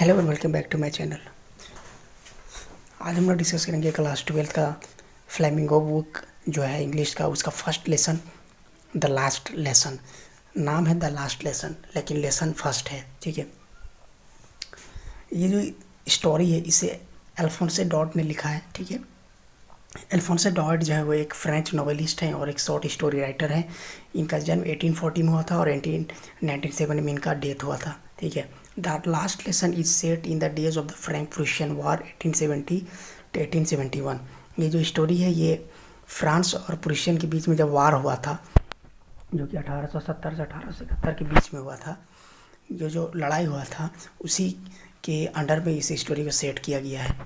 Hello and welcome back to my channel. आज हम लोग डिस्कस करेंगे क्लास 12 का फ्लेमिंगो बुक जो है इंग्लिश का, उसका first lesson the last lesson. नाम है द लास्ट लेसन लेकिन लेसन फर्स्ट है, ठीक है। ये जो स्टोरी है इसे अल्फोंसे डॉट ने लिखा है, ठीक है। अल्फोंसे डॉट जो है वो एक फ्रेंच नॉवेलिस्ट हैं और एक शॉर्ट स्टोरी राइटर हैं। इनका जन्म 1840 में हुआ था और 1907 में इनका डेथ हुआ था, ठीक है। The last lesson is set in the days of the Frank Prussian war 1870 to 1871। ये जो स्टोरी है ये फ्रांस और प्रूशियन के बीच में जब वार हुआ था, जो कि 1870 से 1871 के बीच में हुआ था, जो लड़ाई हुआ था उसी के अंडर में इस स्टोरी को सेट किया गया है।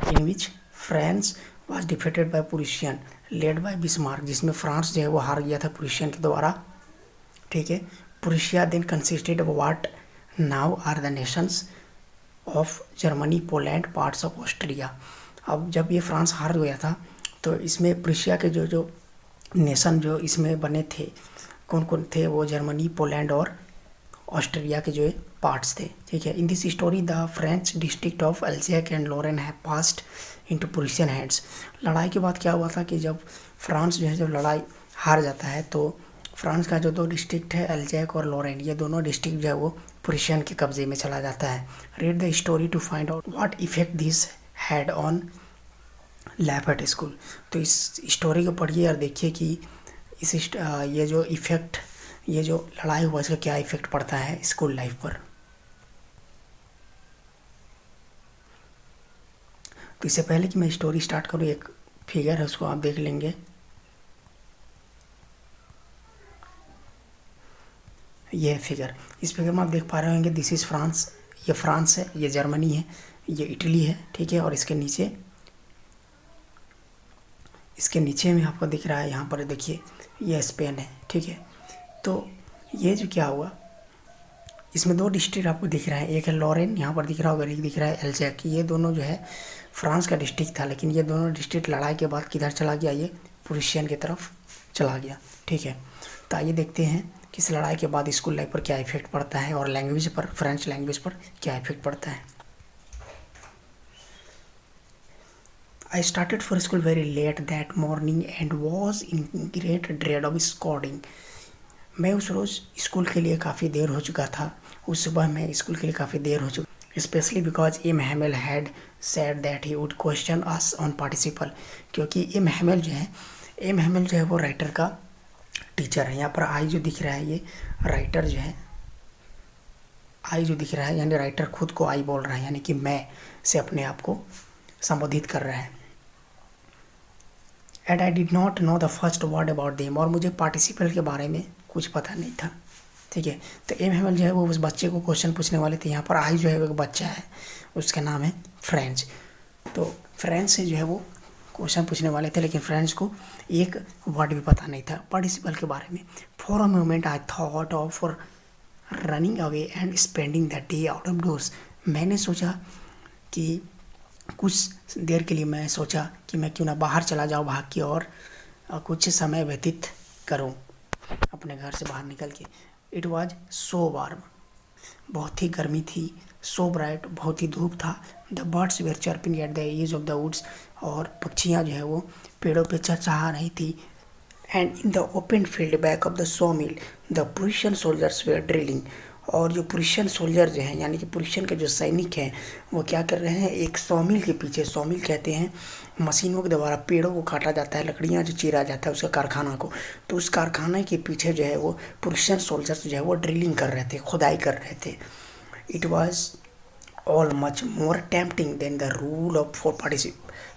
In which France was defeated by Prussian led by Bismarck, जिसमें फ्रांस जो है वो हार गया था प्रूशियन के द्वारा, ठीक है। Prussia then consisted of what now are the nations of Germany, Poland, parts of Austria. अब जब ये फ्रांस हार गया था तो इसमें प्रूशिया के जो जो नेशन जो इसमें बने थे, कौन कौन थे वो जर्मनी, पोलैंड और ऑस्ट्रिया के जो पार्ट्स थे, ठीक है। In this story the French district of Alsace and Lorraine have passed into Prussian hands. लड़ाई के बाद क्या हुआ था कि जब फ्रांस जो है जब लड़ाई हार जाता है तो फ्रांस का जो दो डिस्ट्रिक्ट है अल्जैक और लॉरेन, ये दोनों डिस्ट्रिक्ट जो है वो प्रूशियन के कब्जे में चला जाता है। Read the story to find out what effect this had on लैफर्ट स्कूल। तो इस स्टोरी को पढ़िए और देखिए कि ये जो इफेक्ट, ये जो लड़ाई हुआ इसका क्या इफेक्ट पड़ता है स्कूल लाइफ पर। तो इससे पहले कि मैं स्टोरी स्टार्ट करूँ, एक फिगर है उसको आप देख लेंगे। ये है फिगर। इस फिगर में आप देख पा रहे होंगे दिस इज़ फ्रांस। ये फ्रांस है, ये जर्मनी है, ये इटली है, ठीक है। और इसके नीचे में आपको दिख रहा है, यहाँ पर देखिए ये स्पेन है, ठीक है। तो ये जो क्या हुआ, इसमें दो डिस्ट्रिक्ट आपको दिख रहा है, एक है लॉरेन यहाँ पर दिख रहा होगा, एक दिख रहा है एल्जैक। ये दोनों जो है फ्रांस का डिस्ट्रिक्ट था, लेकिन ये दोनों डिस्ट्रिक्ट लड़ाई के बाद किधर चला गया, ये प्रूशियन की तरफ चला गया, ठीक है। तो आइए देखते हैं कि इस लड़ाई के बाद स्कूल लाइफ पर क्या इफेक्ट पड़ता है और लैंग्वेज पर, फ्रेंच लैंग्वेज पर क्या इफेक्ट पड़ता है। I started for school very late that morning and was in great dread of scolding। मैं उस रोज़ स्कूल के लिए काफ़ी देर हो चुका था। उस सुबह मैं स्कूल के लिए काफ़ी देर हो चुका, specially because M Hamel had said that he would question us on participle. क्योंकि एम हैमेल जो है वो राइटर का टीचर है। यहाँ पर आई जो दिख रहा है ये राइटर जो है, आई जो दिख रहा है यानी राइटर खुद को आई बोल रहा है, यानी कि मैं से अपने आप को संबोधित कर रहा है। And I did not know the first word about them, और मुझे पार्टिसिपल के बारे में कुछ पता नहीं था, ठीक है। तो एम हैमेल जो है वो उस बच्चे को क्वेश्चन पूछने वाले थे। यहाँ पर आई जो है वो एक बच्चा है, उसका नाम है फ्रेंच। तो फ्रेंच से जो है वो क्वेश्चन पूछने वाले थे, लेकिन फ्रेंच को एक वर्ड भी पता नहीं था पार्टिसिपल के बारे में। For a moment I thought of for running away and spending the day out of doors. मैंने सोचा कि कुछ देर के लिए मैं सोचा कि मैं क्यों ना बाहर चला जाऊँ भाग के और कुछ समय व्यतीत करूँ अपने घर से बाहर निकल के। इट वॉज सो वार्म, बहुत ही गर्मी थी। सो ब्राइट, बहुत ही धूप था। The birds were chirping at the edge of the woods, और पक्षियाँ जो है वो पेड़ों पे चहचहा रही थी। And in the open field back of the saw mill the Prussian soldiers were drilling. और जो प्रूशियन सोल्जर जो हैं यानी कि प्रूशियन के जो सैनिक हैं वो क्या कर रहे हैं, एक सॉमिल के पीछे, सॉमिल कहते हैं मशीनों के द्वारा पेड़ों को काटा जाता है, लकड़ियाँ जो चीरा जाता है उसका कारखाना को, तो उस कारखाने के पीछे जो है वो प्रूशियन सोल्जर्स जो है वो ड्रिलिंग कर रहे थे, खुदाई कर रहे थे। It was all much more tempting than the rule of for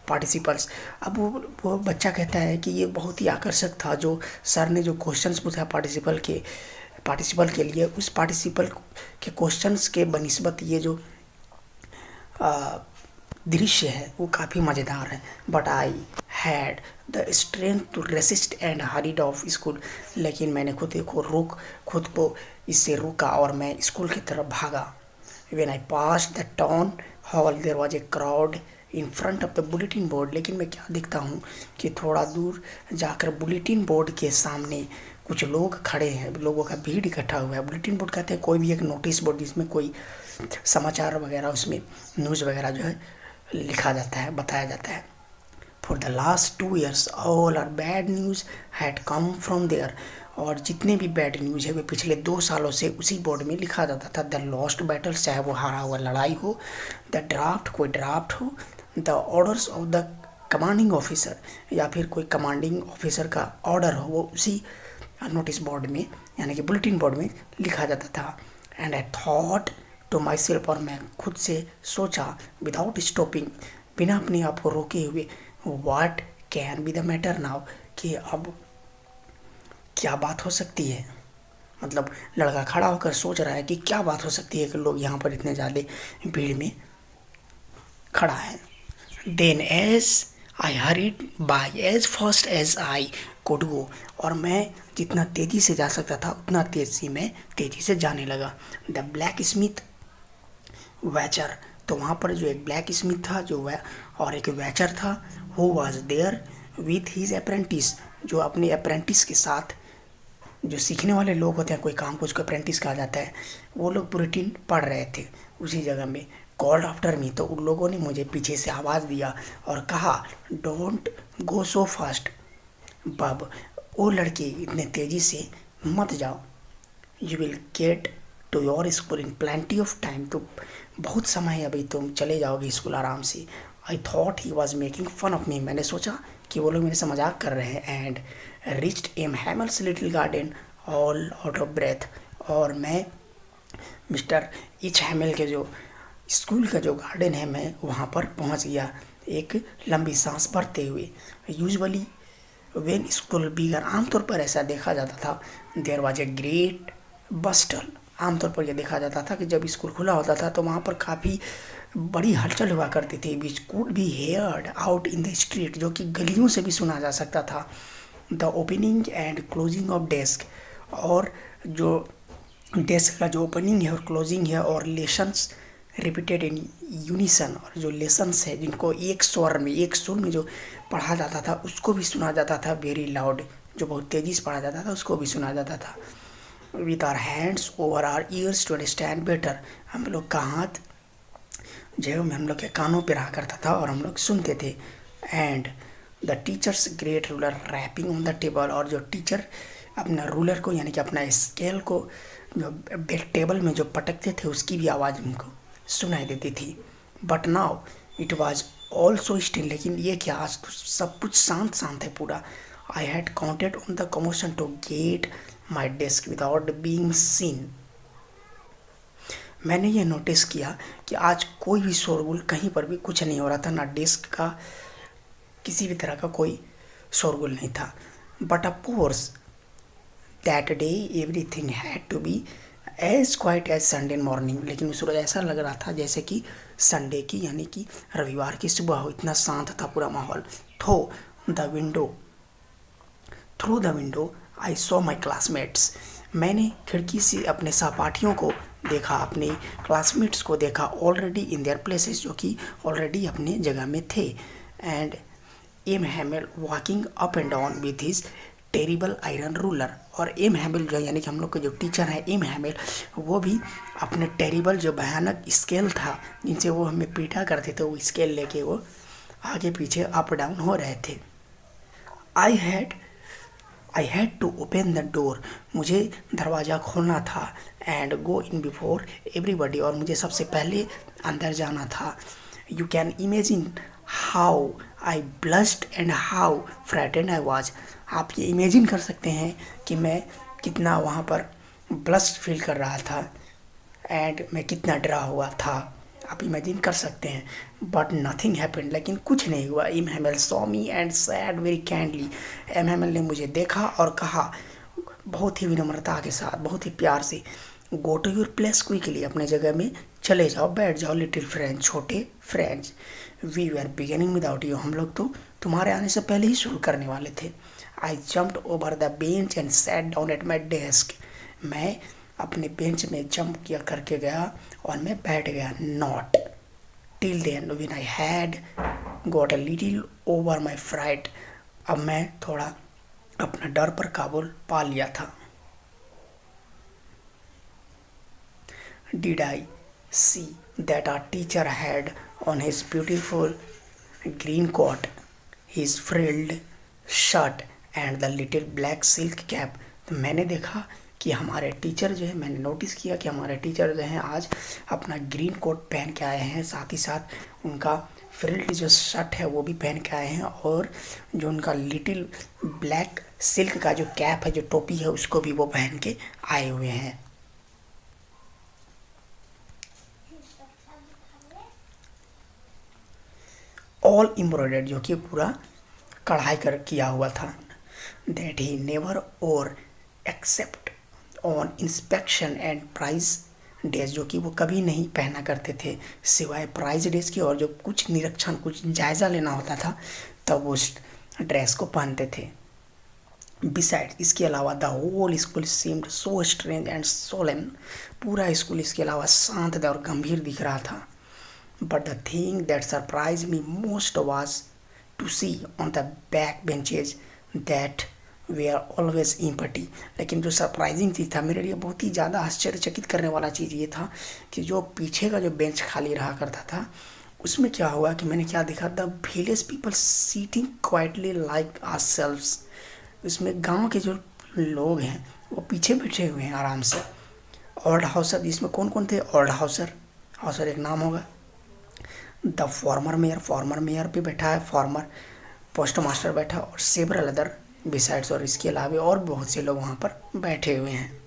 participles. अब वो बच्चा कहता है कि ये बहुत ही आकर्षक था जो सर ने जो क्वेश्चंस पूछा पार्टिसिपल के लिए, उस पार्टिसिपल के क्वेश्चंस के बनिस्बत ये जो दृश्य है वो काफ़ी मज़ेदार है। But I had the strength to resist and hatred of school. लेकिन मैंने खुद को इससे रोका और मैं स्कूल की तरफ भागा। When I passed the town hall there was a crowd in front of the bulletin board। लेकिन मैं क्या देखता हूँ कि थोड़ा दूर जाकर बुलेटिन बोर्ड के सामने कुछ लोग खड़े हैं, लोगों का भीड़ इकट्ठा हुआ है। बुलेटिन बोर्ड कहते हैं कोई भी एक नोटिस बोर्ड जिसमें कोई समाचार वगैरह उसमें न्यूज़ वगैरह जो है लिखा जाता है, बताया जाता है। For the last 2 years all our bad news had come from there, और जितने भी बैड न्यूज़ है वे पिछले 2 सालों से उसी बोर्ड में लिखा जाता था। द लॉस्ट बैटल्स, चाहे वो हारा हुआ लड़ाई हो, द ड्राफ्ट, कोई ड्राफ्ट हो, the orders of the commanding officer, या फिर कोई कमांडिंग ऑफिसर का ऑर्डर हो, वो उसी नोटिस बोर्ड में यानी कि बुलेटिन बोर्ड में लिखा जाता था। And I thought to myself, और मैं खुद से सोचा, विदाउट स्टॉपिंग, बिना अपने आप को रोके हुए, what can be the matter now, कि अब क्या बात हो सकती है। मतलब लड़का खड़ा होकर सोच रहा है कि क्या बात हो सकती है कि लोग यहाँ पर इतने ज़्यादा भीड़ में खड़ा है। Then as I hurried by as fast as I could go, और मैं जितना तेज़ी से जा सकता था उतना तेज़ी से जाने लगा। द ब्लैक स्मिथ वैचर, तो वहाँ पर जो एक ब्लैक स्मिथ था और एक वैचर था, who was there with his apprentice, जो अपने अप्रेंटिस के साथ, जो सीखने वाले लोग होते हैं कोई काम को, उसको अप्रेंटिस कहा जाता है, वो लोग बुलेटिन पढ़ रहे थे उसी जगह में। कॉल्ड आफ्टर मी, तो उन लोगों ने मुझे पीछे से आवाज़ दिया और कहा, डोंट गो सो फास्ट बब, ओ लड़के इतने तेज़ी से मत जाओ, you will get to your school in plenty of time, तो बहुत समय है अभी, तुम चले जाओगे स्कूल आराम से। I thought he was making fun of me, मैंने सोचा कि वो लोग मेरे से मजाक कर रहे हैं। And reached M Hamel's little garden all out of breath, और मैं मिस्टर एच हैमिल के जो स्कूल का जो गार्डन है, मैं वहाँ पर पहुँच गया एक लंबी सांस भरते हुए। यूजुअली वेन स्कूल बिगन, आमतौर पर ऐसा देखा जाता था, देयर वॉज ए ग्रेट बस्टल, आमतौर पर यह देखा जाता था कि जब स्कूल खुला होता था तो वहाँ पर काफ़ी बड़ी हलचल हुआ करती थी, which could be heard out in the street, जो कि गलियों से भी सुना जा सकता था। The opening and closing of desk, और जो डेस्क का जो ओपनिंग है और क्लोजिंग है, और लेसन्स रिपीटेड इन यूनिसन, और जो लेसन्स है जिनको एक स्वर में जो पढ़ा जाता था उसको भी सुना जाता था वेरी लाउड, जो बहुत तेज़ी से पढ़ा जाता था उसको भी सुना जाता था। With our hands over our ears to understand better, हम लोग का हाथ जो है हम लोग के कानों पे रहा करता था और हम लोग सुनते थे। And the teacher's great ruler rapping on the table, और जो टीचर अपना रूलर को यानी कि अपना स्केल को जो टेबल में जो पटकते थे उसकी भी आवाज़ उनको सुनाई देती थी। But now it was also still, लेकिन ये क्या, आज तो सब कुछ शांत शांत है पूरा। I had counted on the commotion to get my desk without being seen, मैंने ये नोटिस किया कि आज कोई भी शोरगुल कहीं पर भी कुछ नहीं हो रहा था, ना डेस्क का किसी भी तरह का कोई शोरगुल नहीं था। But of course that day everything had to be as quiet as Sunday morning, लेकिन उस रोज़ ऐसा लग रहा था जैसे कि संडे की यानी कि रविवार की सुबह हो, इतना शांत था पूरा माहौल। Through the window I saw my classmates, मैंने खिड़की से अपने सहपाठियों को देखा, अपने क्लासमेट्स को देखा, ऑलरेडी इन देयर प्लेसेस, जो कि ऑलरेडी अपने जगह में थे। And M Hamel walking up and down with his terrible iron ruler, और एम हैमिल जो यानी कि हम लोग के जो टीचर हैं एम हैमिल, वो भी अपने टेरिबल जो भयानक स्केल था जिनसे वो हमें पीटा करते थे, वो स्केल लेके वो आगे पीछे अप डाउन हो रहे थे। I had to open the door, मुझे दरवाज़ा खोलना था। And go in before everybody, और मुझे सबसे पहले अंदर जाना था। You can imagine how I blushed and how frightened I was, आप ये इमेजिन कर सकते हैं कि मैं कितना वहाँ पर ब्लश फील कर रहा था एंड मैं कितना डरा हुआ था, आप इमेजिन कर सकते हैं। बट नथिंग हैपेंड, लेकिन कुछ नहीं हुआ। M Hamel saw me and said very kindly, M Hamel ने मुझे देखा और कहा बहुत ही विनम्रता के साथ, बहुत ही प्यार से, go to your place quickly, अपने जगह में चले जाओ, बैठ जाओ, लिटिल फ्रेंड्स, छोटे friends, we were beginning without you, हम लोग तो तुम्हारे आने से पहले ही शुरू करने वाले थे। आई jumped over the bench and sat down at my desk, मैं अपने बेंच में जंप किया करके गया और मैं बैठ गया। Not till then when I had got a little over my fright, अब मैं थोड़ा अपना डर पर काबू पा लिया था। Did I see that our teacher had on his beautiful green coat, his frilled shirt and the little black silk cap. तो मैंने देखा कि हमारे टीचर जो है, मैंने नोटिस किया कि हमारे टीचर जो हैं आज अपना ग्रीन कोट पहन के आए हैं, साथ ही साथ उनका फ्रिल्ड जो शर्ट है वो भी पहन के आए हैं, और जो उनका लिटिल ब्लैक सिल्क का जो कैप है, जो टोपी है, उसको भी वो पहन के आए हुए हैं। ऑल एम्ब्रॉयडर्ड, जो कि पूरा कढ़ाई कर किया हुआ था। That he never wore except on inspection and prize days, जो कि वो कभी नहीं पहना करते थे सिवाय प्राइज डेज के, और जो कुछ निरीक्षण, कुछ जायज़ा लेना होता था तब वो उस ड्रेस को पहनते थे। बिसाइड, इसके अलावा the whole school seemed so strange and solemn, पूरा स्कूल इसके अलावा शांत और गंभीर दिख रहा था। But the thing that surprised me most was to see on the back benches that were always empty. लेकिन जो सरप्राइजिंग चीज़ था, मेरे लिए बहुत ही ज़्यादा आश्चर्यचकित करने वाला चीज़ ये था कि जो पीछे का जो बेंच खाली रहा करता था, उसमें क्या हुआ कि मैंने क्या देखा, the village people sitting quietly like ourselves, उसमें गांव के जो लोग हैं वो पीछे बैठे हुए हैं आराम से। ऑल्ड हाउसर, जिसमें कौन कौन थे? ऑल्ड हाउसर, हाउसर एक नाम होगा। द फॉर्मर मेयर भी बैठा है, फॉर्मर पोस्ट मास्टर बैठा, और सेवरल अदर बिसाइड्स, और इसके अलावा और बहुत से लोग वहाँ पर बैठे हुए हैं।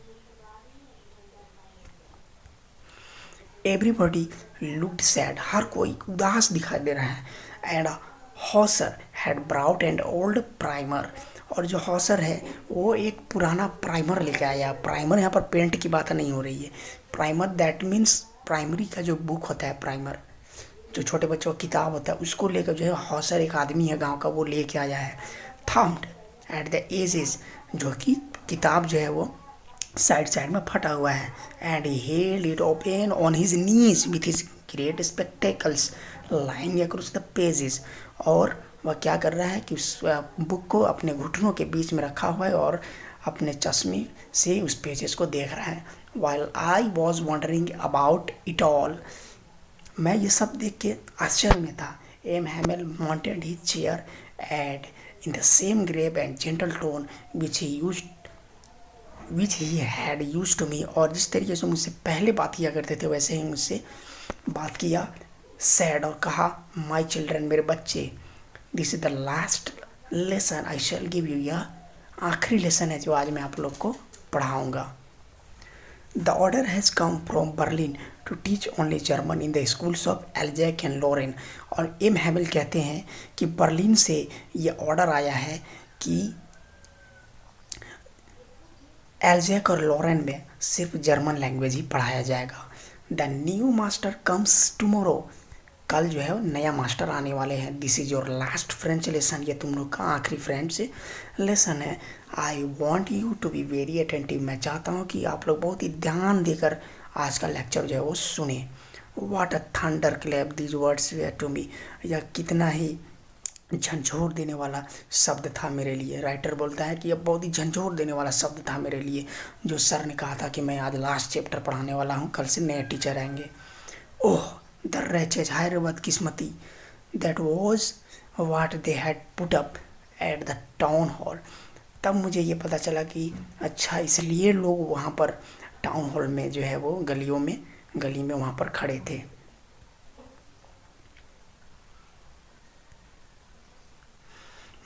एवरीबॉडी लुक्ड सैड, हर कोई उदास दिखाई दे रहा है। And Hauser had brought and old primer, और जो हॉसर है वो एक पुराना प्राइमर लेके आया। प्राइमर यहाँ पर पेंट की बात नहीं हो रही है, प्राइमर दैट मीन्स प्राइमरी का जो बुक होता है, प्राइमर जो छोटे बच्चों का किताब होता है, उसको लेकर जो है हॉसर एक आदमी है गांव का, वो लेके आया है। थम्ड एट द एजेस, जो कि किताब जो है वो साइड में फटा हुआ है। And he held it open on his knees with his great spectacles lying across the pages, और वह क्या कर रहा है कि उस बुक को अपने घुटनों के बीच में रखा हुआ है और अपने चश्मे से उस पेजेस को देख रहा है। While I was wondering about it all, मैं ये सब देख के आश्चर्य में था। M Hamel mounted his chair and in the same grave and gentle tone which he had used to me, और जिस तरीके से मुझसे पहले बात किया करते थे वैसे ही मुझसे बात किया। सैड, और कहा, माई चिल्ड्रन, मेरे बच्चे, this is the last lesson I shell give you, यह आखिरी लेसन है जो आज मैं आप लोग को पढ़ाऊँगा। The order has come from Berlin to teach only German in the schools of Alsace and Lorraine, और एम हैमेल कहते हैं कि बर्लिन से ये ऑर्डर आया है कि एल्जैक और लॉरेन में सिर्फ जर्मन लैंग्वेज ही पढ़ाया जाएगा। The new master comes tomorrow, कल जो है वो नया मास्टर आने वाले हैं। This is your last French lesson, ये तुम लोग का आखिरी फ्रेंच लेसन है। I want you to be very attentive, मैं चाहता हूँ कि आप लोग बहुत ही ध्यान देकर आज का लेक्चर जो है वो सुने। What a thunderclap these words were to me, यह कितना ही झंझोर देने वाला शब्द था मेरे लिए। राइटर बोलता है कि यह बहुत ही झंझोर देने वाला शब्द था मेरे लिए, जो सर ने कहा था कि मैं आज लास्ट चैप्टर पढ़ाने वाला हूँ, कल से नए टीचर आएंगे। ओह द wretched, हाय बदकिस्मती, that was what they had put up at the town hall, तब मुझे ये पता चला कि अच्छा इसलिए लोग वहाँ पर टाउन हॉल में जो है वो गली में वहाँ पर खड़े थे।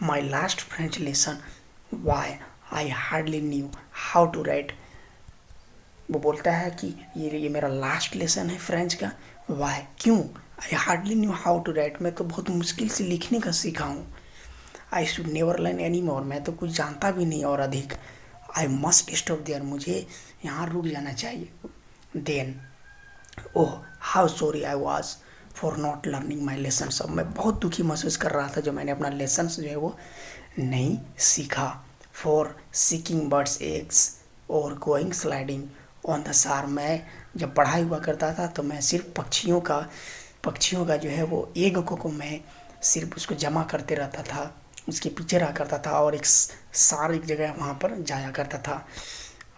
My last French lesson, why I hardly knew how to write, वो बोलता है कि ये मेरा लास्ट लेसन है फ्रेंच का। वाई, क्यों? I hardly knew how to write, मैं तो बहुत मुश्किल से लिखने का सीखा हूँ। I should never learn any more, मैं तो कुछ जानता भी नहीं और अधिक। आई मस्ट स्टॉप देयर, मुझे यहाँ रुक जाना चाहिए। Then oh how sorry I was for not learning my lesson, अब मैं बहुत दुखी महसूस कर रहा था जो मैंने अपना लेसन जो है वो नहीं सीखा। फॉर सीकिंग बर्ड्स एग्स और गोइंग स्लाइडिंग ऑन द सार, मैं जब पढ़ाई हुआ करता था तो मैं सिर्फ पक्षियों का जो है वो एग को मैं सिर्फ उसको जमा करते रहता था, उसके पीछे रहा करता था और एक सार एक जगह वहाँ पर जाया करता था।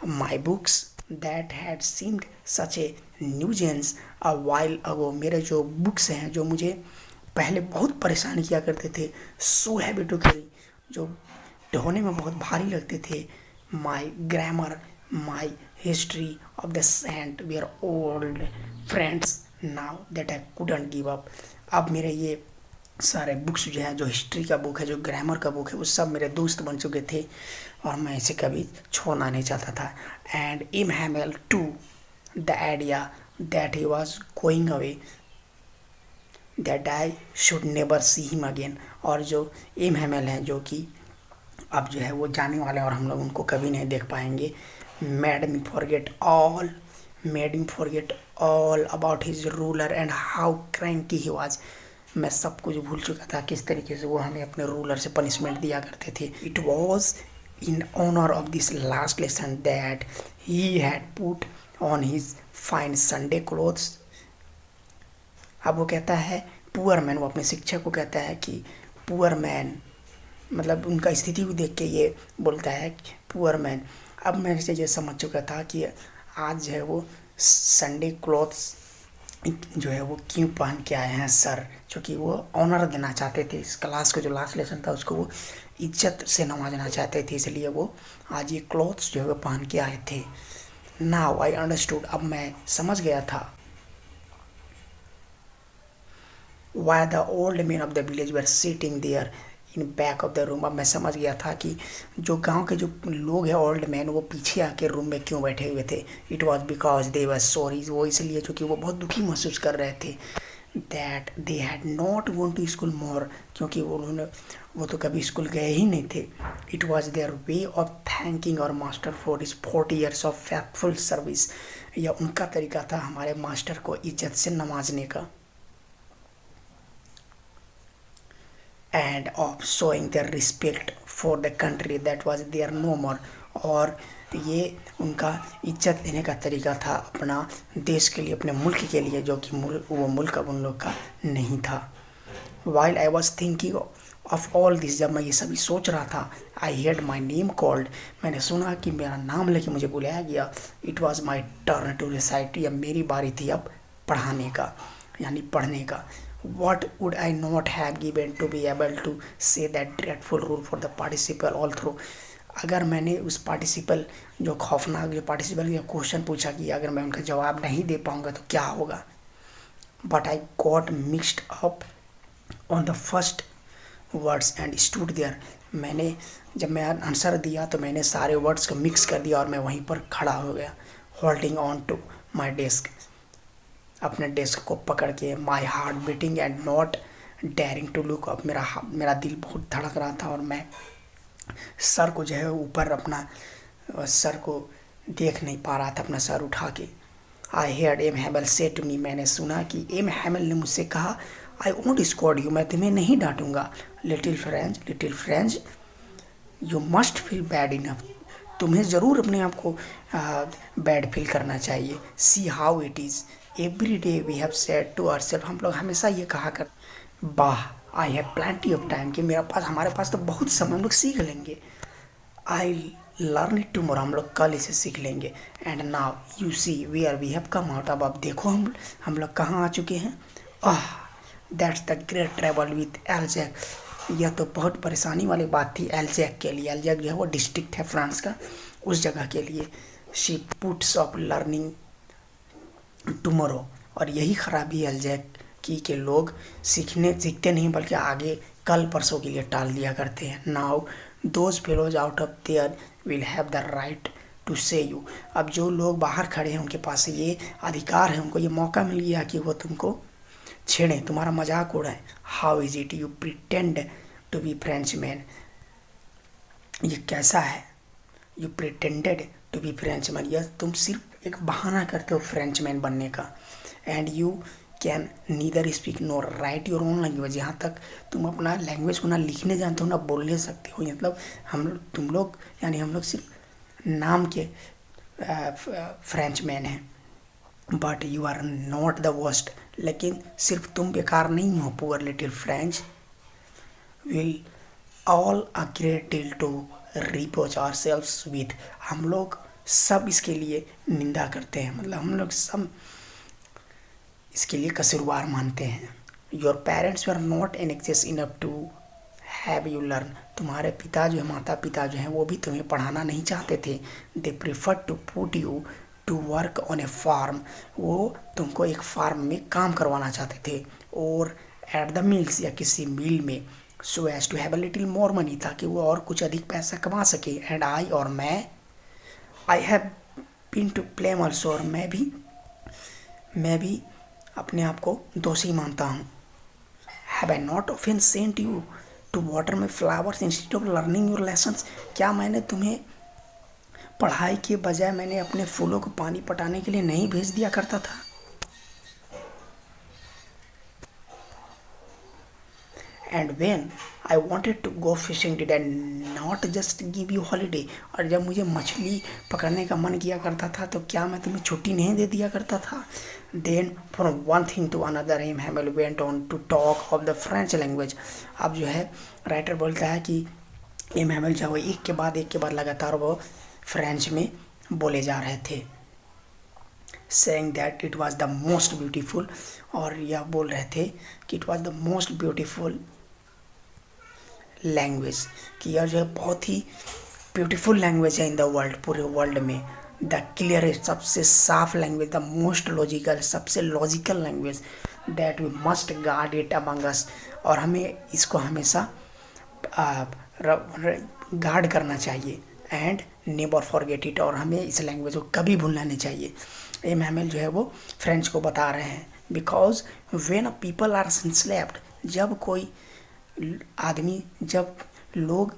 My books that had seemed such a nuisance a while ago. मेरे जो बुक्स हैं जो मुझे पहले बहुत परेशान किया करते थे, सो हैवी टू कैरी, जो ढोने में बहुत भारी लगते थे, my grammar, my history of the saint were old friends now that I couldn't give up. अब मेरे ये सारे बुक्स जो हैं, जो हिस्ट्री का बुक है, जो ग्रामर का बुक है, वो सब मेरे दोस्त बन चुके थे और मैं इसे कभी छोड़ना नहीं चाहता था। And M Hamel too the idea that he was going away that I should never see him again. और जो एम हैमेल हैं जो कि अब जो है वो जाने वाले हैं और हम लोग उनको कभी नहीं देख पाएंगे, made me forget all about his ruler and how cranky he was. मैं सब कुछ भूल चुका था किस तरीके से वो हमें अपने रूलर से पनिशमेंट दिया करते थे। It was in honour of this last lesson that he had put on his fine Sunday clothes. अब वो कहता है पुअर मैन, वो अपने शिक्षक को कहता है कि पुअर मैन, मतलब उनका स्थिति को देख के ये बोलता है पुअर मैन। अब मैं से ये समझ चुका था कि आज जो है वो संडे क्लॉथ्स जो है वो क्यों पहन के आए हैं सर, क्योंकि वो ऑनर देना चाहते थे इस क्लास का। जो लास्ट लेसन था उसको वो इज्जत से नवाजना चाहते थे, इसलिए वो आज ये क्लॉथ्स जो है वो पहन के आए थे। नाउ आई अंडरस्टूड, अब मैं समझ गया था, why the old men of the village were sitting there in back of the room. अब मैं समझ गया था कि जो गांव के जो लोग हैं ओल्ड मैन, वो पीछे आके रूम में क्यों बैठे हुए थे। It was because they were sorry, वो इसलिए क्योंकि वो बहुत दुखी महसूस कर रहे थे। That they had not gone to school more, क्योंकि वो तो कभी स्कूल गए ही नहीं थे। It was their way of thanking our master for his 40 years of faithful service. यह उनका तरीका था हमारे मास्टर को इज्जत से नवाजने का। and of showing their respect for the country that was there no more। और ये उनका इज्जत देने का तरीका था अपना देश के लिए, अपने मुल्क के लिए, जो कि वो मुल्क अब उन लोग का नहीं था। while I was thinking of all this, जब मैं ये सभी सोच रहा था, I heard my name called, मैंने सुना कि मेरा नाम लेके मुझे बुलाया गया। It was my turn to recite, यह मेरी बारी थी अब पढ़ाने का, यानी पढ़ने का। What would I not have given to be able to say that dreadful rule for the participle all through। अगर मैंने उस पार्टिसिपल, जो खौफनाक जो पार्टिसिपल का क्वेश्चन पूछा कि अगर मैं उनका जवाब नहीं दे पाऊंगा तो क्या होगा। But I got mixed up on the first words and stood there. जब मैं आंसर दिया तो मैंने सारे वर्ड्स को मिक्स कर दिया और मैं वहीं पर खड़ा हो गया, holding on to my desk, अपने डेस्क को पकड़ के। My heart beating and not daring to look up, मेरा दिल बहुत धड़क रहा था और मैं सर को जो है ऊपर अपना सर को देख नहीं पा रहा था, अपना सर उठा के। आई हेयर्ड एम हैमल से टू मी, मैंने सुना कि एम हैमल ने मुझसे कहा आई वोंट स्कॉड यू, मैं तुम्हें नहीं डांटूंगा। Little French you must feel bad enough, तुम्हें ज़रूर अपने आप को बैड फील करना चाहिए। See how it is every day we have said to ourselves, हम लोग हमेशा ये कहा कर, वाह I have plenty of time, कि हमारे पास तो बहुत समय, हम लोग सीख लेंगे। आई लर्न इट टुमारो, हम लोग कल इसे सीख लेंगे। And now you see where we have come out, अब देखो हम लोग कहाँ आ चुके हैं। That's the great travel with Alsace, यह तो बहुत परेशानी वाली बात थी एल्जैक के लिए। एल्जैक जो है वो डिस्ट्रिक्ट है फ्रांस का, उस जगह के लिए। She puts of learning tomorrow, और यही खराबी एल्जैक की के लोग सीखते नहीं बल्कि आगे कल परसों के लिए टाल दिया करते हैं। Now those fellows out of there will have the right to say you, अब जो लोग बाहर खड़े हैं उनके पास ये अधिकार है, उनको ये मौका मिल गया कि वो तुमको छेड़ें, तुम्हारा मजाक उड़ाएं। How is it you pretend to be Frenchman, ये कैसा है। You pretended to be Frenchman, यह तुम सिर्फ एक बहाना करते हो फ्रेंच मैन बनने का। And you can neither speak NOR right your own language, यहाँ तक तुम अपना लैंग्वेज को ना लिखने जानते हो ना बोलने सकते हो। मतलब हम लोग सिर्फ नाम के फ्रेंच मैन हैं। But you are not the worst, लेकिन सिर्फ तुम बेकार नहीं हो। Poor little French will all a great deal to reproach ourselves with, हम लोग सब इसके लिए निंदा करते हैं, मतलब हम लोग सब इसके लिए कसूरवार मानते हैं। Your parents were not anxious enough to have you learn, तुम्हारे पिता जो है, माता पिता जो हैं, वो भी तुम्हें पढ़ाना नहीं चाहते थे। They prefer to put you to work on a farm, वो तुमको एक फार्म में काम करवाना चाहते थे, और एट द मिल्स, या किसी मिल में, so as to have a little more money, ताकि वो और कुछ अधिक पैसा कमा सके। एंड आई, और मैं, I have been to blame also, और मैं भी अपने आप को दोषी मानता हूँ। Have I not often sent you to water my flowers instead of learning your lessons, क्या मैंने तुम्हें पढ़ाई के बजाय मैंने अपने फूलों को पानी पटाने के लिए नहीं भेज दिया करता था? And when I wanted to go fishing did I not just give you holiday, और जब मुझे मछली पकड़ने का मन किया करता था तो क्या मैं तुम्हें छुट्टी नहीं दे दिया करता था? Then from one thing to another M Hamel went on to talk of the French language. अब जो है राइटर बोलता है कि एम हैमिल जो है एक के बाद लगातार वो फ्रेंच में बोले जा रहे थे, saying that it was the most beautiful, और यह बोल रहे थे कि it was the most beautiful language, कि यह जो है बहुत ही ब्यूटीफुल लैंग्वेज है इन द वर्ल्ड, पूरे वर्ल्ड में। द क्लियरेस्ट, सबसे साफ लैंग्वेज, द मोस्ट लॉजिकल, सबसे logical language, that we must guard it among us, और हमें इसको हमेशा गार्ड करना चाहिए। एंड नेवर फॉरगेट इट, और हमें इस लैंग्वेज को कभी भूलना नहीं चाहिए। एम हैमिल जो है वो फ्रेंच को बता रहे हैं, because when a people are enslaved, जब कोई आदमी, जब लोग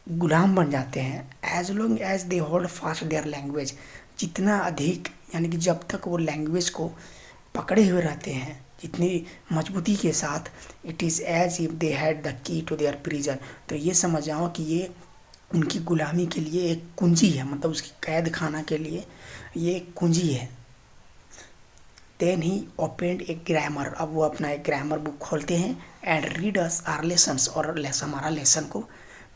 गुलाम बन जाते हैं, as long as they hold fast their language, जितना अधिक, यानी कि जब तक वो लैंग्वेज को पकड़े हुए रहते हैं जितनी मजबूती के साथ, it is as if they had the key to their prison, तो ये समझ जाओ कि ये उनकी गुलामी के लिए एक कुंजी है, मतलब उसकी कैद खाना के लिए ये एक कुंजी है। Then he opened a grammar, अब वो अपना एक ग्रामर बुक खोलते हैं, and read us our lessons, और हमारा लेसन को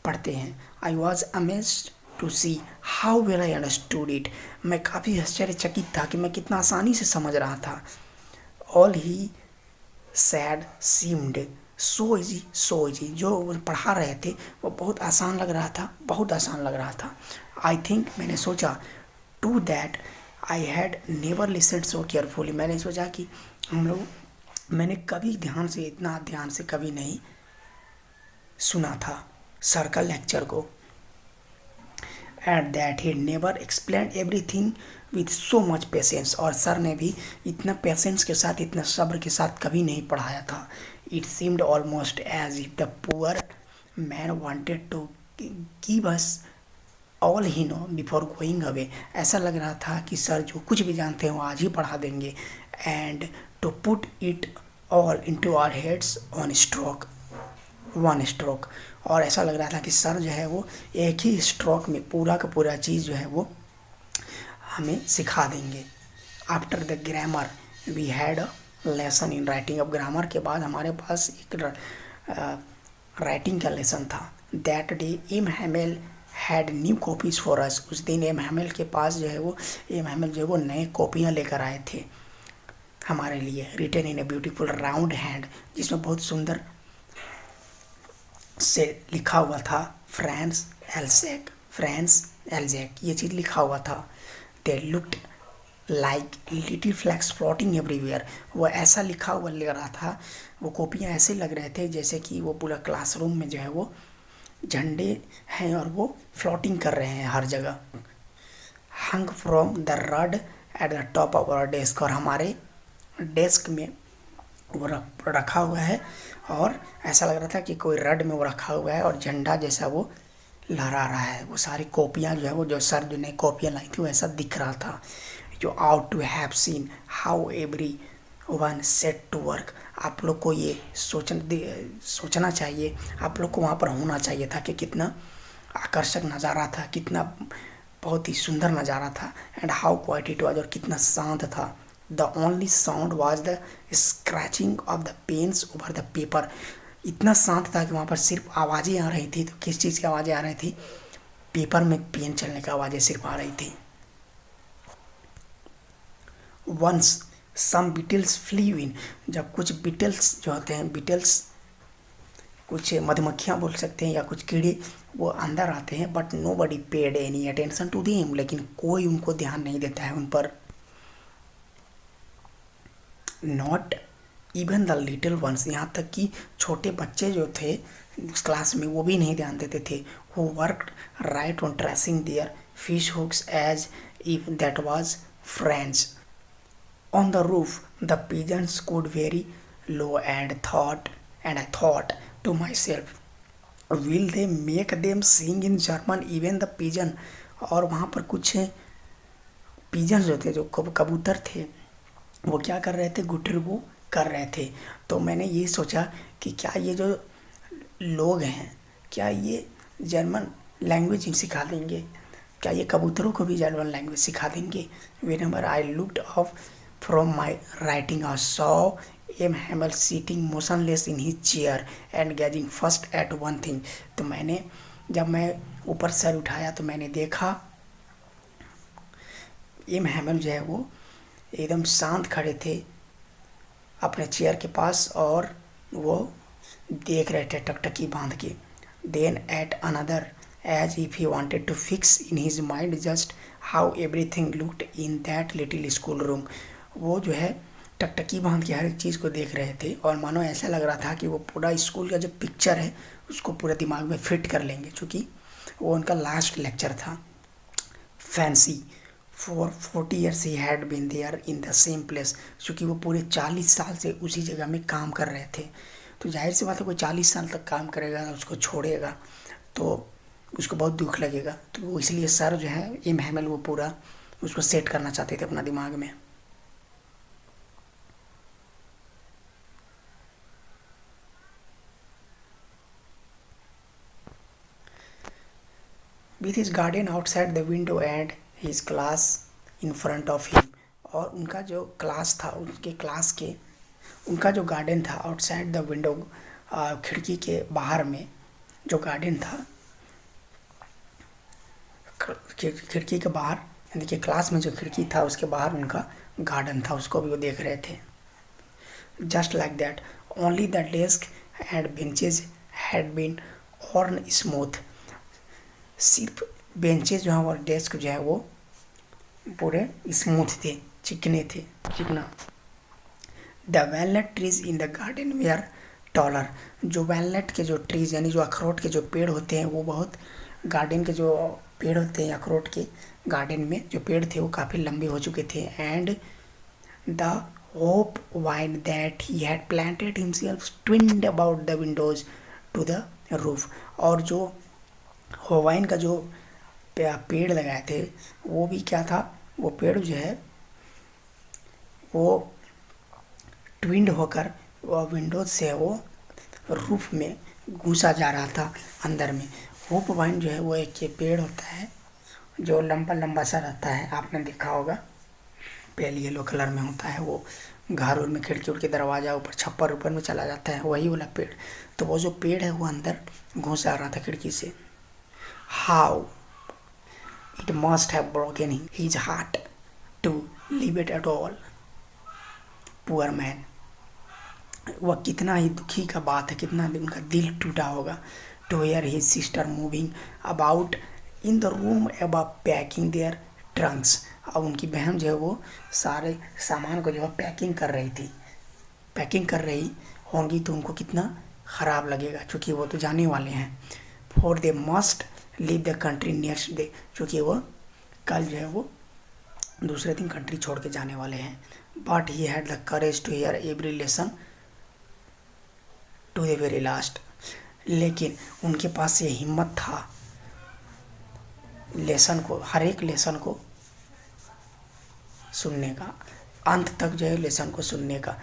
पढ़ते हैं। I was amazed to see how well I understood it, मैं काफ़ी आश्चर्यचकित था कि मैं कितना आसानी से समझ रहा था। All he sad seemed so easy, जो वो पढ़ा रहे थे वो बहुत आसान लग रहा था, बहुत आसान लग रहा था। आई थिंक, मैंने सोचा, too that I had never listened so carefully, मैंने सोचा कि मैंने कभी इतना ध्यान से कभी नहीं सुना था सर का लेक्चर को। At that he never explain everything with so much patience, और सर ने भी इतना पेशेंस के साथ, इतना सब्र के साथ कभी नहीं पढ़ाया था। It seemed almost as if the poor man wanted to give us all he know before going away, ऐसा लग रहा था कि सर जो कुछ भी जानते हैं वो आज ही पढ़ा देंगे, and to put it all into our heads at one stroke, और ऐसा लग रहा था कि सर जो है वो एक ही स्ट्रोक में पूरा का पूरा चीज़ जो है वो हमें सिखा देंगे। After the grammar we had a lesson in writing, अब ग्रामर के बाद हमारे पास एक राइटिंग का लेसन था। That day M Hamel had new copies for us, उस दिन एम हैमिल के पास जो है वो, एम हैमिल जो है वो नए कॉपियाँ लेकर आए थे हमारे लिए, written in a beautiful round hand, जिसमें बहुत सुंदर से लिखा हुआ था फ्रांस एल्जैक, ये चीज़ लिखा हुआ था। They looked like little flags floating everywhere, वो ऐसा लिखा हुआ लग रहा था, वो कॉपियाँ ऐसे लग रहे थे जैसे कि वो पूरा क्लासरूम में जो है वो झंडे हैं और वो फ्लोटिंग कर रहे हैं हर जगह। Hung from the rod at the top of our desk, और हमारे डेस्क में वो रखा हुआ है, और ऐसा लग रहा था कि कोई रड में वो रखा हुआ है और झंडा जैसा वो लहरा रहा है। वो सारी कॉपियाँ जो है वो, जो सर जो नई कॉपियाँ लाई थी, वो ऐसा दिख रहा था। You ought to have seen how everyone set to work, आप लोग को ये सोचना चाहिए, आप लोग को वहाँ पर होना चाहिए था कि कितना आकर्षक नज़ारा था, कितना बहुत ही सुंदर नज़ारा था। And how quiet it was, और कितना शांत था। The only sound was the scratching of the pens over the paper, इतना शांत था कि वहाँ पर सिर्फ आवाज़ें आ रही थी। तो किस चीज़ की आवाज़ें आ रही थी? पेपर में पेन चलने की आवाज़ें सिर्फ आ रही थी। वंस सम बीटल्स फ्ली इन, जब कुछ बीटल्स जो होते हैं, बीटल्स कुछ मधुमक्खियाँ बोल सकते हैं या कुछ कीड़े, वो अंदर आते हैं, but nobody paid any attention to them, लेकिन कोई उनको ध्यान नहीं देता है उन पर। Not even the little ones, यहाँ तक कि छोटे बच्चे जो थे उस क्लास में वो भी नहीं ध्यान देते थे। Who worked right on tracing their fish hooks as if that was friends on the roof the pigeons could very low and I thought to myself will they make them sing in German even the pigeon। और वहाँ पर कुछ pigeon जो थे, जो कबूतर थे, वो क्या कर रहे थे, गुटरगू कर रहे थे। तो मैंने ये सोचा कि क्या ये जो लोग हैं, क्या ये जर्मन लैंग्वेज सिखा देंगे, क्या ये कबूतरों को भी जर्मन लैंग्वेज सिखा देंगे। Whenever I looked up from my writing I saw M Hamel sitting motionless in his chair and gazing first at one thing. तो मैंने जब मैं ऊपर सर उठाया तो मैंने देखा एम हैमल जो है वो एकदम शांत खड़े थे अपने चेयर के पास और वो देख रहे थे टकटकी बांध के। Then at another as if he wanted to fix in his mind just how everything looked in that little school room. वो जो है टकटकी बांध के हर एक चीज़ को देख रहे थे और मानो ऐसा लग रहा था कि वो पूरा स्कूल का जो पिक्चर है उसको पूरे दिमाग में फिट कर लेंगे, क्योंकि वो उनका लास्ट लेक्चर था। Fancy for 40 years he had been there in the same place, क्योंकि वो पूरे 40 साल से उसी जगह में काम कर रहे थे। तो जाहिर सी बात है कोई 40 साल तक काम करेगा उसको छोड़ेगा तो उसको बहुत दुख लगेगा। तो वो इसलिए सर जो है एम हैमल वो पूरा उसको सेट करना चाहते थे अपना दिमाग में। With his garden outside the window and his class in front of him, और उनका जो क्लास था उनके क्लास के उनका जो गार्डन था आउटसाइड द विंडो, खिड़की के बाहर में जो गार्डन था, खिड़की के बाहर यानी कि क्लास में जो खिड़की था उसके बाहर उनका गार्डन था, उसको भी वो देख रहे थे। Just like that only the desk and benches had been worn smooth, सिर्फ बेंचेज जो है और डेस्क जो है वो पूरे स्मूथ थे, चिकने थे, चिकना। The walnut trees in the garden were taller, जो वैलनट के जो ट्रीज यानी जो अखरोट के जो पेड़ होते हैं वो बहुत, गार्डन के जो पेड़ होते हैं अखरोट के गार्डन में जो पेड़ थे वो काफ़ी लंबे हो चुके थे। And the hop vine that he had planted himself twined about the windows to the roof, और जो होवाइन का जो पेड़ लगाए थे वो भी क्या था, वो पेड़ जो है वो ट्विंड होकर वो विंडोज से वो रूफ में घुसा जा रहा था अंदर में। होप वाइन जो है वो एक ये पेड़ होता है जो लंबा लंबा सा रहता है, आपने देखा होगा, पेल येलो कलर में होता है, वो घर में खिड़की उड़ के दरवाज़ा ऊपर छप्पर ऊपर में चला जाता है, वही वाला पेड़। तो वो जो पेड़ है वो अंदर घुस आ रहा था खिड़की से। How it must have broken his heart to leave it at all, poor man, वह कितना ही दुखी का बात है, कितना उनका दिल टूटा होगा। To hear his sister moving about in the room about packing their trunks, अब उनकी बहन जो है वो सारे सामान को जो है पैकिंग कर रही थी, पैकिंग कर रही होंगी तो उनको कितना ख़राब लगेगा, क्योंकि वो तो जाने वाले हैं। For they must leave the country next day, क्योंकि वो कल जो है वो दूसरे दिन कंट्री छोड़ के जाने वाले हैं। But he had the courage to hear every lesson to the very last, लेकिन उनके पास ये हिम्मत था लेसन को, हर एक लेसन को सुनने का, अंत तक जो है लेसन को सुनने का।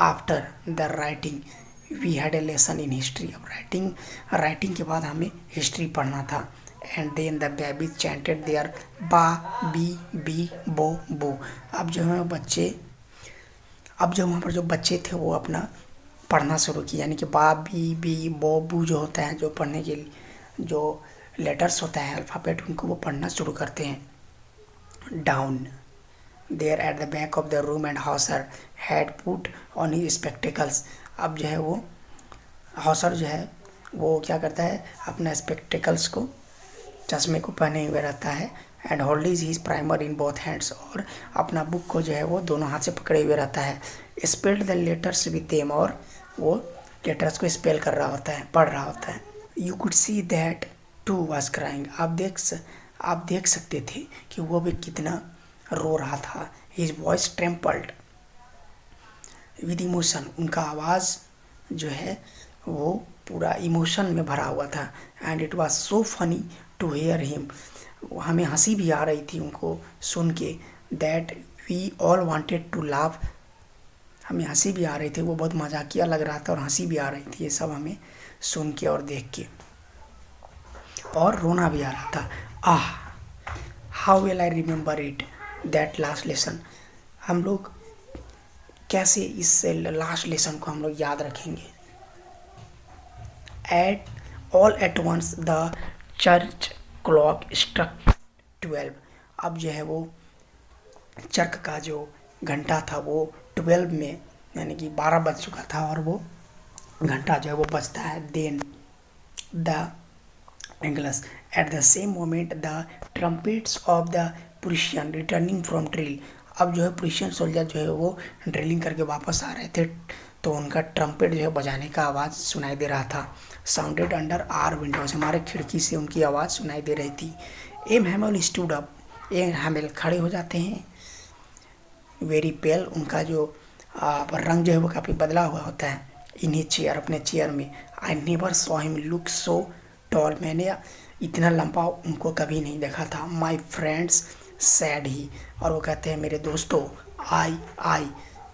After the writing we had a lesson in history, अब राइटिंग के बाद हमें हिस्ट्री पढ़ना था। And then the babies chanted their ba be bo bo, अब जो है बच्चे, अब जो वहाँ पर जो बच्चे थे वो अपना पढ़ना शुरू किया, यानी कि बा बी बो बू जो होता है, जो पढ़ने के लिए जो लेटर्स होता है अल्फ़ाबेट, उनको वो पढ़ना शुरू करते हैं। Down there at the back of the room and Hauser had put on his spectacles. अब जो है वो हॉसर जो है वो क्या करता है, अपना स्पेक्टिकल्स को, चश्मे को पहने हुए रहता है, and holding his primer in both hands, और अपना बुक को जो है वो दोनों हाथ से पकड़े हुए रहता है। Spelled the letters with them, और वो लेटर्स को स्पेल कर रहा होता है, पढ़ रहा होता है। You could see that too was crying, आप देख सकते थे कि वो भी कितना रो रहा था। His voice trampled with emotion, उनका आवाज़ जो है वो पूरा इमोशन में भरा हुआ था। And it was so funny to hear him, हमें हंसी भी आ रही थी उनको सुन के। That we all wanted to laugh, हमें हंसी भी आ रही थी, वो बहुत मजाकिया लग रहा था और हंसी भी आ रही थी, ये सब हमें सुन के और देख के, और रोना भी आ रहा था। How will I remember it that last lesson, हम लोग कैसे इस लास्ट लेसन को हम लोग याद रखेंगे। At all at once the church clock struck 12, अब जो है वो चर्च का जो घंटा था वो 12 में, यानी कि 12 बज चुका था, और वो घंटा जो है वो बजता है। Then the English. At the same moment, the trumpets of the Prussian returning from drill, अब जो है प्रुशियन सोल्जर जो है वो ड्रिलिंग करके वापस आ रहे थे, तो उनका ट्रम्पेट जो है बजाने का आवाज़ सुनाई दे रहा था। साउंडेड अंडर आर विंडोज, हमारे खिड़की से उनकी आवाज़ सुनाई दे रही थी। M Hamel stood up, M Hamel खड़े हो जाते हैं। वेरी पेल, उनका जो रंग जो है वो काफ़ी बदला हुआ होता है। इन ही चेयर, अपने चेयर में। I never saw him look so tall, मैंने इतना लंबा उनको कभी नहीं देखा था। माई फ्रेंड्स सैड ही, और वो कहते हैं मेरे दोस्तों, आई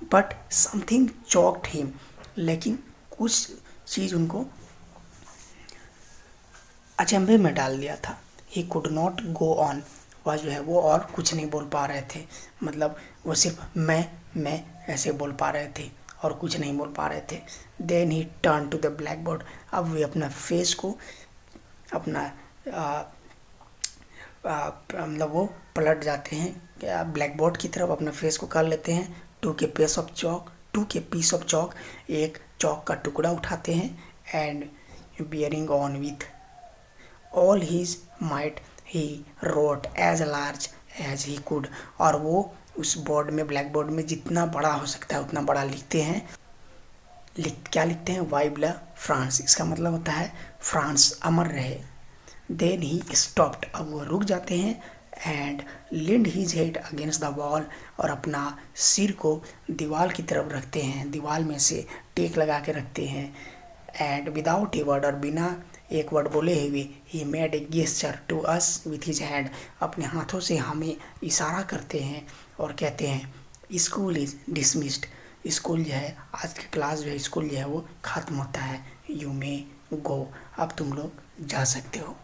बट समथिंग चॉक्ड हिम, लेकिन कुछ चीज़ उनको अचंभे में डाल दिया था। He could not go on, वह जो है वो और कुछ नहीं बोल पा रहे थे, मतलब वो सिर्फ मैं ऐसे बोल पा रहे थे और कुछ नहीं बोल पा रहे थे। Then he turn to the blackboard, अब वे अपना फेस को, अपना मतलब वो पलट जाते हैं ब्लैक बोर्ड की तरफ, अपना फेस को कर लेते हैं। टू के पीस ऑफ चॉक, एक चौक का टुकड़ा उठाते हैं। And bearing on with all his might he wrote as large as he could, और वो उस बोर्ड में, ब्लैक बोर्ड में जितना बड़ा हो सकता है उतना बड़ा लिखते हैं। क्या लिखते हैं? वाइव ला फ्रांस, इसका मतलब होता है फ्रांस अमर रहे। देन ही स्टॉप्ड, अब वो रुक जाते हैं। And leaned his head against the wall, और अपना सिर को दीवार की तरफ रखते हैं, दीवार में से टेक लगा के रखते हैं। एंड विदाउट ए वर्ड, और बिना एक वर्ड बोले हुए, he made a gesture to us with his hand, अपने हाथों से हमें इशारा करते हैं और कहते हैं स्कूल इज डिसमिस्ड, स्कूल जो है, आज की क्लास जो है, स्कूल जो है वो ख़त्म होता है। यू मे गो, अब तुम लोग जा सकते हो।